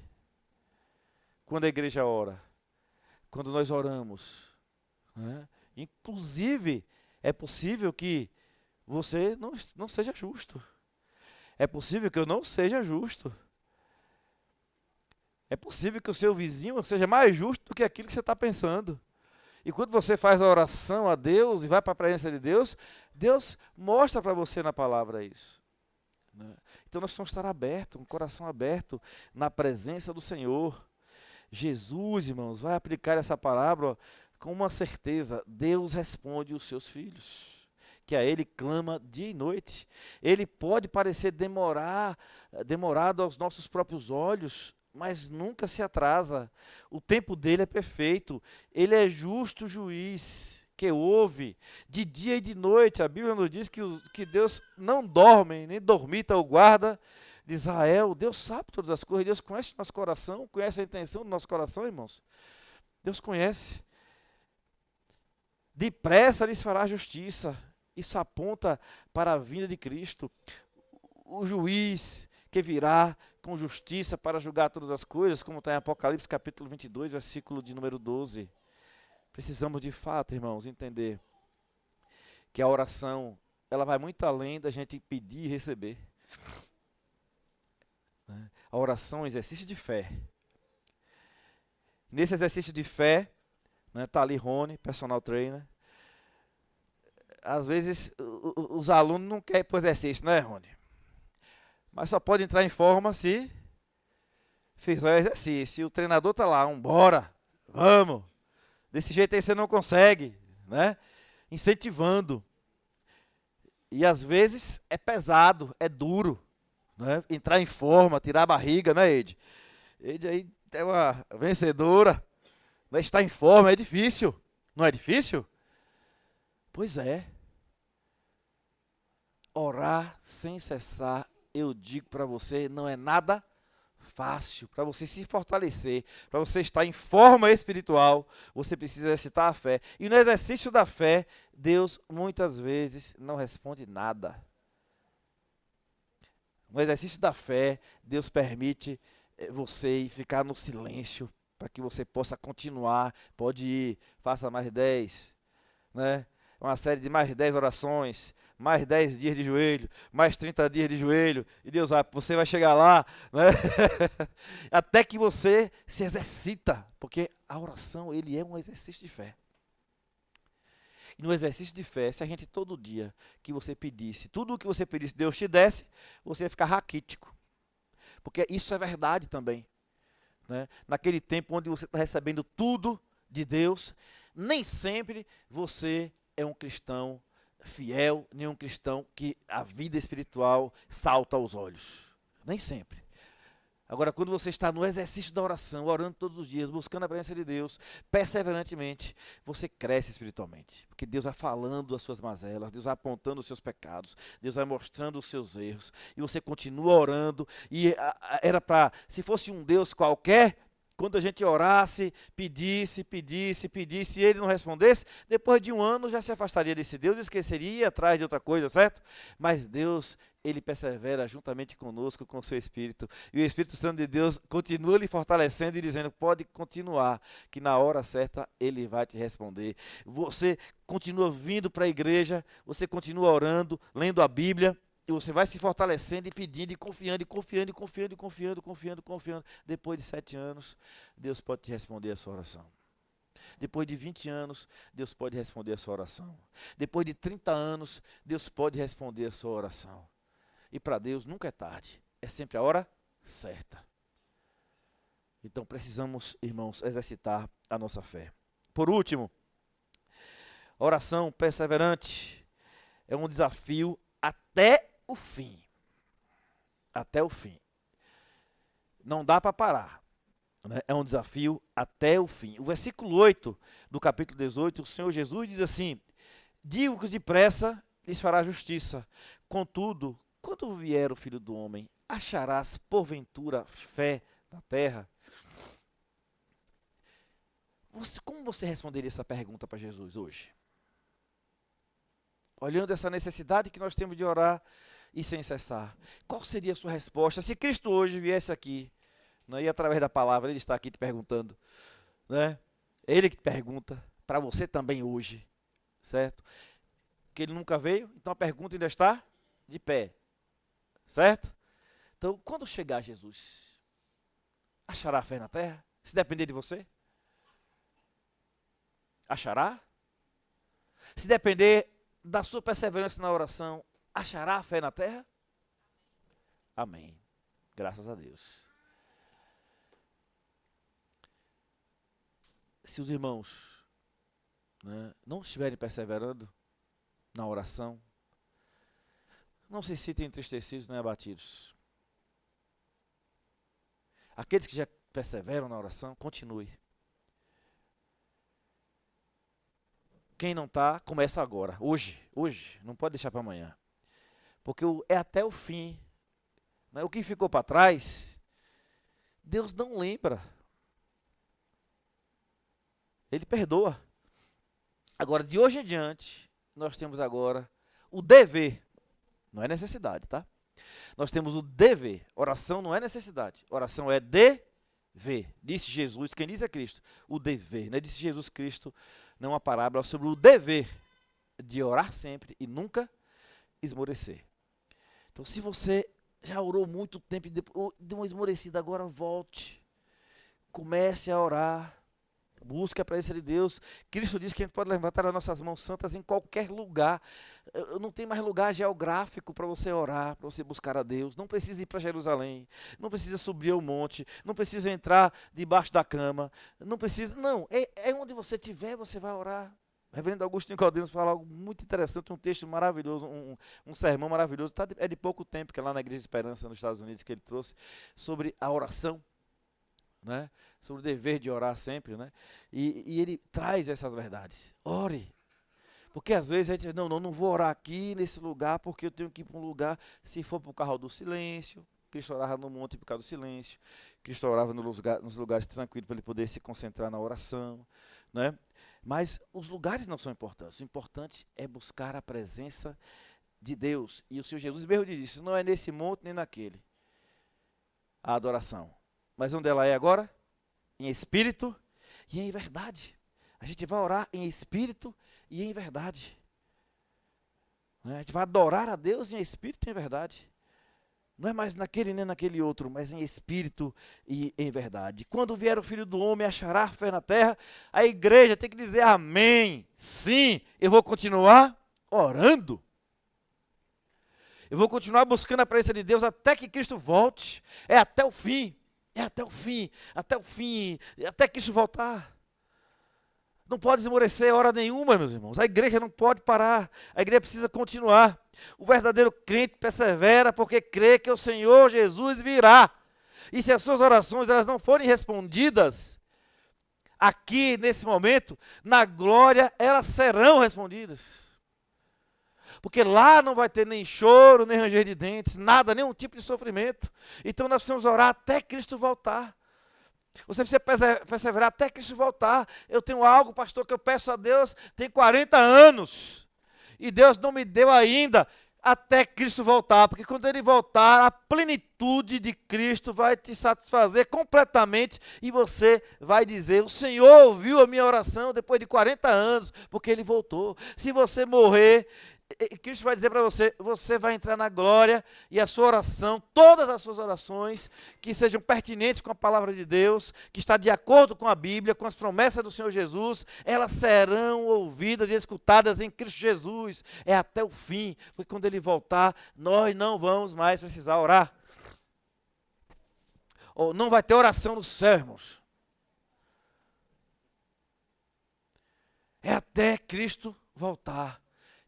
Quando a igreja ora, quando nós oramos, né? Inclusive, é possível que você não seja justo. É possível que eu não seja justo. É possível que o seu vizinho seja mais justo do que aquilo que você está pensando. E quando você faz a oração a Deus e vai para a presença de Deus, Deus mostra para você na palavra isso, né? Então nós precisamos estar abertos, um coração aberto na presença do Senhor. Jesus, irmãos, vai aplicar essa palavra com uma certeza: Deus responde os seus filhos, que a Ele clama dia e noite. Ele pode parecer demorado aos nossos próprios olhos, mas nunca se atrasa. O tempo dele é perfeito. Ele é justo juiz, que ouve de dia e de noite. A Bíblia nos diz que Deus não dorme, nem dormita o guarda de Israel. Deus sabe todas as coisas. Deus conhece o nosso coração, conhece a intenção do nosso coração, irmãos. Deus conhece. Depressa lhes fará justiça. Isso aponta para a vinda de Cristo, o juiz que virá com justiça para julgar todas as coisas, como está em Apocalipse capítulo 22, versículo de número 12. Precisamos de fato, irmãos, entender que a oração, ela vai muito além da gente pedir e receber. A oração é um exercício de fé. Nesse exercício de fé, está ali Rony, personal trainer. Às vezes os alunos não querem ir para o exercício, não é, Rony? Mas só pode entrar em forma se fizer o exercício. E o treinador está lá, bora, vamos. Desse jeito aí você não consegue, né? Incentivando. E às vezes é pesado, é duro, né? Entrar em forma, tirar a barriga, né, Ed? Ed aí é uma vencedora, né? Estar em forma é difícil, não é difícil? Pois é. Orar sem cessar, eu digo para você, não é nada fácil. Para você se fortalecer, para você estar em forma espiritual, você precisa exercitar a fé. E no exercício da fé, Deus muitas vezes não responde nada. No exercício da fé, Deus permite você ficar no silêncio, para que você possa continuar. Pode ir, faça mais 10, né? Uma série de mais 10 orações, mais 10 dias de joelho, mais 30 dias de joelho, e Deus vai, você vai chegar lá, né? Até que você se exercita, porque a oração, ele é um exercício de fé. E no exercício de fé, se a gente todo dia que você pedisse, tudo o que você pedisse, Deus te desse, você ia ficar raquítico. Porque isso é verdade também, né? Naquele tempo onde você está recebendo tudo de Deus, nem sempre você é um cristão fiel, nem um cristão que a vida espiritual salta aos olhos. Nem sempre. Agora, quando você está no exercício da oração, orando todos os dias, buscando a presença de Deus, perseverantemente, você cresce espiritualmente. Porque Deus vai falando as suas mazelas, Deus vai apontando os seus pecados, Deus vai mostrando os seus erros, e você continua orando, e era para, se fosse um Deus qualquer, Quando a gente orasse, pedisse, e ele não respondesse, depois de um ano já se afastaria desse Deus, esqueceria e ia atrás de outra coisa, certo? Mas Deus, ele persevera juntamente conosco, com o seu Espírito. E o Espírito Santo de Deus continua lhe fortalecendo e dizendo, pode continuar, que na hora certa ele vai te responder. Você continua vindo para a igreja, você continua orando, lendo a Bíblia, e você vai se fortalecendo e pedindo, e confiando, confiando. Depois de 7 anos, Deus pode te responder a sua oração. Depois de 20 anos, Deus pode responder a sua oração. Depois de 30 anos, Deus pode responder a sua oração. E para Deus nunca é tarde, é sempre a hora certa. Então precisamos, irmãos, exercitar a nossa fé. Por último, a oração perseverante é um desafio até o fim. Até o fim. Não dá para parar. Né? É um desafio até o fim. O versículo 8 do capítulo 18, o Senhor Jesus diz assim, digo que depressa lhes fará justiça. Contudo, quando vier o Filho do Homem, acharás porventura fé na terra? Como você responderia essa pergunta para Jesus hoje? Olhando essa necessidade que nós temos de orar e sem cessar. Qual seria a sua resposta? Se Cristo hoje viesse aqui, né, e através da palavra, Ele está aqui te perguntando, né? Ele que te pergunta, para você também hoje, certo? Que Ele nunca veio, então a pergunta ainda está de pé, certo? Então, quando chegar Jesus, achará fé na terra? Se depender de você? Achará? Se depender da sua perseverança na oração, achará fé na terra? Amém. Graças a Deus. Se os irmãos, né, não estiverem perseverando na oração, não se sintam entristecidos nem abatidos. Aqueles que já perseveram na oração, continue. Quem não está, começa agora, hoje, não pode deixar para amanhã. Porque é até o fim. Né? O que ficou para trás, Deus não lembra. Ele perdoa. Agora, de hoje em diante, nós temos agora o dever, não é necessidade, tá? Nós temos o dever. Oração não é necessidade, oração é dever. Disse Jesus, quem diz é Cristo, o dever. Né? Disse Jesus Cristo, não uma parábola, sobre o dever de orar sempre e nunca esmorecer. Então, se você já orou muito tempo e deu uma esmorecida, agora volte. Comece a orar. Busque a presença de Deus. Cristo diz que a gente pode levantar as nossas mãos santas em qualquer lugar. Não tem mais lugar geográfico para você orar, para você buscar a Deus. Não precisa ir para Jerusalém. Não precisa subir ao monte. Não precisa entrar debaixo da cama. Não precisa. Não, é onde você estiver, você vai orar. O reverendo Augusto Nicodemos fala algo muito interessante, um texto maravilhoso, um sermão maravilhoso. É de pouco tempo que é lá na Igreja de Esperança, nos Estados Unidos, que ele trouxe sobre a oração. Né? Sobre o dever de orar sempre, né? E ele traz essas verdades. Ore. Porque às vezes a gente diz, não vou orar aqui nesse lugar, porque eu tenho que ir para um lugar, se for para o carro do silêncio. Cristo orava no monte por causa do silêncio. Cristo orava nos lugares tranquilos para ele poder se concentrar na oração, né? Mas os lugares não são importantes. O importante é buscar a presença de Deus. E o Senhor Jesus mesmo disse, não é nesse monte nem naquele a adoração. Mas onde ela é agora? Em espírito e em verdade. A gente vai orar em espírito e em verdade. A gente vai adorar a Deus em espírito e em verdade. Não é mais naquele nem naquele outro, mas em espírito e em verdade. Quando vier o Filho do Homem, achará fé na terra, a igreja tem que dizer amém. Sim, eu vou continuar orando. Eu vou continuar buscando a presença de Deus até que Cristo volte. É até o fim. É até o fim, até que isso voltar. Não pode esmorecer hora nenhuma, meus irmãos. A igreja não pode parar, a igreja precisa continuar. O verdadeiro crente persevera porque crê que o Senhor Jesus virá. E se as suas orações elas não forem respondidas, aqui nesse momento, na glória elas serão respondidas. Porque lá não vai ter nem choro, nem ranger de dentes, nada, nenhum tipo de sofrimento. Então nós precisamos orar até Cristo voltar. Você precisa perseverar até Cristo voltar. Eu tenho algo, pastor, que eu peço a Deus, tem 40 anos. E Deus não me deu ainda até Cristo voltar. Porque quando Ele voltar, a plenitude de Cristo vai te satisfazer completamente. E você vai dizer, o Senhor ouviu a minha oração depois de 40 anos, porque Ele voltou. Se você morrer, Cristo vai dizer para você, você vai entrar na glória e a sua oração, todas as suas orações, que sejam pertinentes com a palavra de Deus, que está de acordo com a Bíblia, com as promessas do Senhor Jesus, elas serão ouvidas e escutadas em Cristo Jesus, é até o fim, porque quando Ele voltar, nós não vamos mais precisar orar. Ou não vai ter oração nos céus, irmãos. É até Cristo voltar.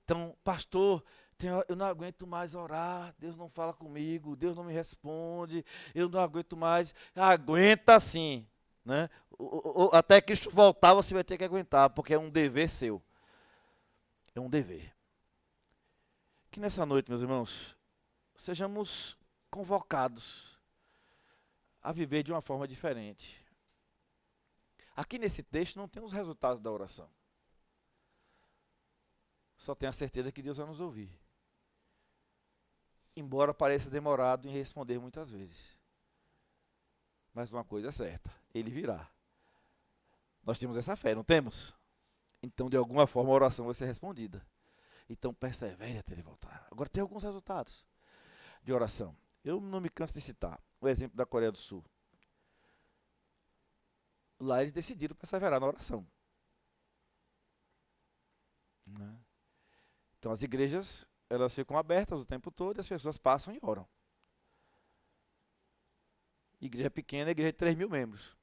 Então, pastor, eu não aguento mais orar, Deus não fala comigo, Deus não me responde, eu não aguento mais. Aguenta sim, né? Até Cristo voltar você vai ter que aguentar, porque é um dever seu. É um dever. Que nessa noite, meus irmãos, sejamos convocados a viver de uma forma diferente. Aqui nesse texto não tem os resultados da oração. Só tenho a certeza que Deus vai nos ouvir. Embora pareça demorado em responder muitas vezes. Mas uma coisa é certa, Ele virá. Nós temos essa fé, não temos? Então, de alguma forma, a oração vai ser respondida. Então, persevere até Ele voltar. Agora, tem alguns resultados de oração. Eu não me canso de citar o exemplo da Coreia do Sul. Lá eles decidiram perseverar na oração. Né? Então as igrejas, elas ficam abertas o tempo todo e as pessoas passam e oram. Igreja pequena, igreja de 3.000 membros.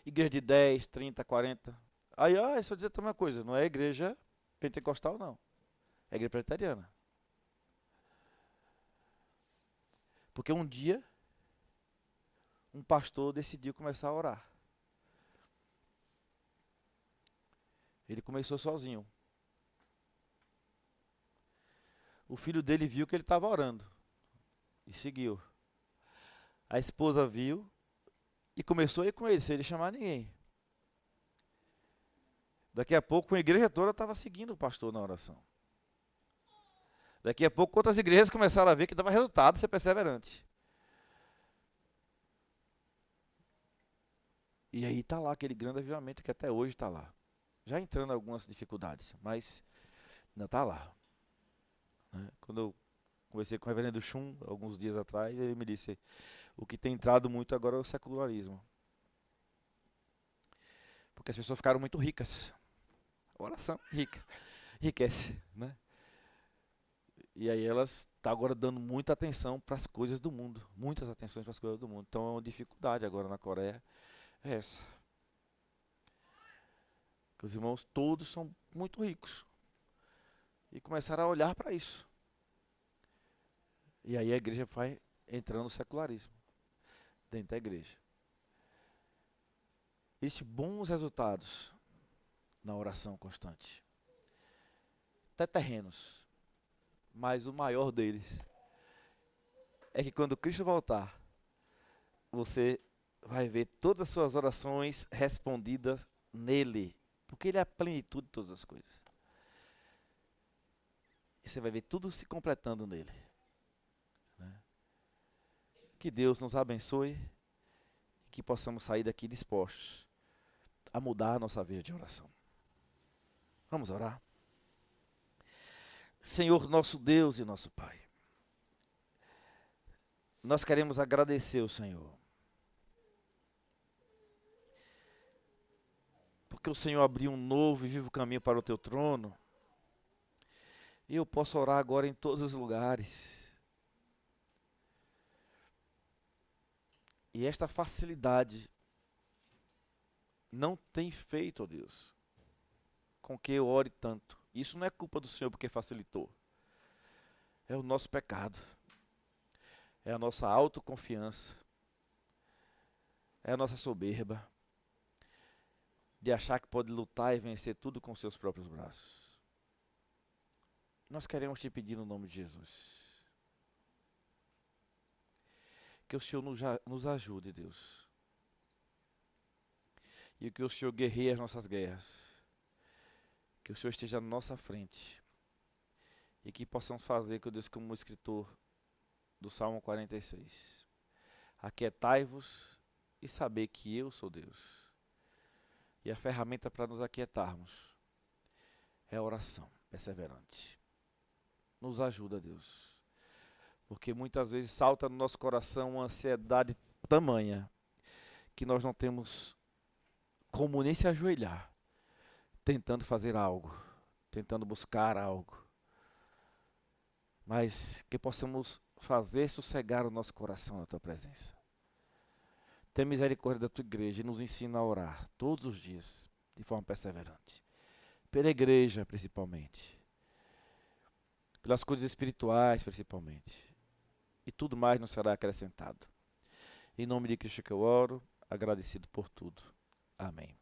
Igreja de 10, 30, 40. Aí, só dizer também uma coisa, não é igreja pentecostal não. É igreja presbiteriana. Porque um dia, um pastor decidiu começar a orar. Ele começou sozinho. O filho dele viu que ele estava orando e seguiu. A esposa viu e começou a ir com ele, sem ele chamar ninguém. Daqui a pouco, a igreja toda estava seguindo o pastor na oração. Daqui a pouco, outras igrejas começaram a ver que dava resultado ser perseverante. E aí está lá aquele grande avivamento que até hoje está lá. Já entrando em algumas dificuldades, mas ainda está lá. Quando eu conversei com o reverendo Chum, alguns dias atrás, ele me disse, o que tem entrado muito agora é o secularismo. Porque as pessoas ficaram muito ricas. A oração rica, enriquece, né? E aí elas estão agora dando muita atenção para as coisas do mundo. Muitas atenções para as coisas do mundo. Então é uma dificuldade agora na Coreia. É essa. Que os irmãos todos são muito ricos. E começaram a olhar para isso. E aí a igreja vai entrando no secularismo. Dentro da igreja. Existem bons resultados na oração constante. Até terrenos. Mas o maior deles é que quando Cristo voltar, você vai ver todas as suas orações respondidas nele. Porque ele é a plenitude de todas as coisas. E você vai ver tudo se completando nele. Que Deus nos abençoe e que possamos sair daqui dispostos a mudar a nossa vida de oração. Vamos orar? Senhor, nosso Deus e nosso Pai, nós queremos agradecer ao Senhor, porque o Senhor abriu um novo e vivo caminho para o Teu trono, e eu posso orar agora em todos os lugares. E esta facilidade não tem feito, ó Deus, com que eu ore tanto. Isso não é culpa do Senhor porque facilitou. É o nosso pecado. É a nossa autoconfiança. É a nossa soberba. De achar que pode lutar e vencer tudo com seus próprios braços. Nós queremos te pedir no nome de Jesus. que o Senhor nos ajude, Deus. E que o Senhor guerreie as nossas guerras. Que o Senhor esteja na nossa frente. E que possamos fazer, que eu Deus, como o escritor do Salmo 46. Aquietai-vos e saber que eu sou Deus. E a ferramenta para nos aquietarmos é a oração perseverante. Nos ajuda, Deus. Porque muitas vezes salta no nosso coração uma ansiedade tamanha que nós não temos como nem se ajoelhar, tentando fazer algo, tentando buscar algo. Mas que possamos fazer sossegar o nosso coração na Tua presença. Tenha misericórdia da Tua igreja e nos ensina a orar todos os dias, de forma perseverante. Pela igreja, principalmente. Pelas coisas espirituais, principalmente. E tudo mais nos será acrescentado. Em nome de Cristo que eu oro, agradecido por tudo. Amém.